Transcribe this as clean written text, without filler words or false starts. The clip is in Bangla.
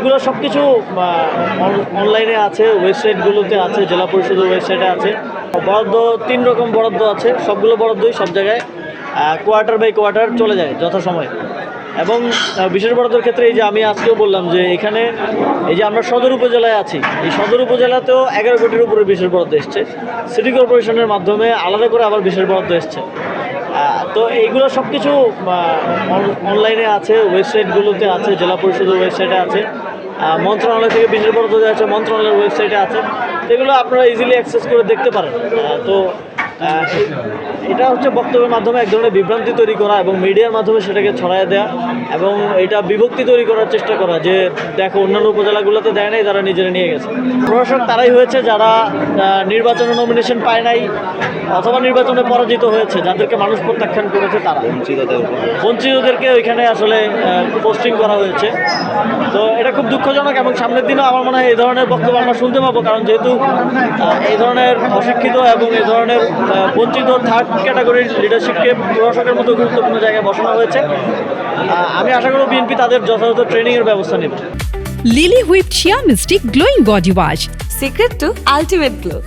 এগুলো সব কিছু অনলাইনে আছে, ওয়েবসাইটগুলোতে আছে, জেলা পরিষদের ওয়েবসাইটে আছে। বরাদ্দ 3 রকম বরাদ্দ আছে, সবগুলো বরাদ্দই সব জায়গায় কোয়ার্টার বাই কোয়ার্টার চলে যায় যথাসময়ে। এবং বিশেষ বরাদ্দের ক্ষেত্রে এই যে আমি আজকেও বললাম যে এখানে এই যে আমরা সদর উপজেলায় আছি, এই সদর উপজেলাতেও 11 কোটির উপরে বিশেষ বরাদ্দ এসছে। সিটি কর্পোরেশনের মাধ্যমে আলাদা করে আবার বিশেষ বরাদ্দ এসছে। তো এইগুলো সব কিছু অনলাইনে আছে, ওয়েবসাইটগুলোতে আছে, জেলা পরিষদের ওয়েবসাইটে আছে, মন্ত্রণালয় থেকে বিশেষ বরাদ্দ দেওয়া আছে, মন্ত্রণালয়ের ওয়েবসাইটে আছে। এগুলো আপনারা ইজিলি অ্যাক্সেস করে দেখতে পারেন। তো এটা হচ্ছে বক্তব্যের মাধ্যমে এক ধরনের বিভ্রান্তি তৈরি করা এবং মিডিয়ার মাধ্যমে সেটাকে ছড়ায় দেওয়া এবং এটা বিভক্তি তৈরি করার চেষ্টা করা যে দেখো অন্যান্য উপজেলাগুলোতে দেয় নাই, তারা নিজেরা নিয়ে গেছে। প্রশাসক তারাই হয়েছে যারা নির্বাচনে নমিনেশন পায় নাই অথবা নির্বাচনে পরাজিত হয়েছে, যাদেরকে মানুষ প্রত্যাখ্যান করেছে, তারা বঞ্চিতদেরকে ওইখানে আসলে পোস্টিং করা হয়েছে। তো এটা খুব দুঃখজনক এবং সামনের দিনেও আমার মনে হয় এই ধরনের বক্তব্য আমরা শুনতে পাবো, কারণ যেহেতু এই ধরনের অশিক্ষিত এবং এই ধরনের বঞ্চিত থার্ড ক্যাটাগরির লিডারশিপকে প্রশাসকের মতো গুরুত্বপূর্ণ জায়গায় বসানো হয়েছে। আমি আশা করব বিএনপি তাদের যথাযথ ট্রেনিংয়ের ব্যবস্থা নেবে। Lily whip shea mystic glowing body wash, secret to ultimate glow.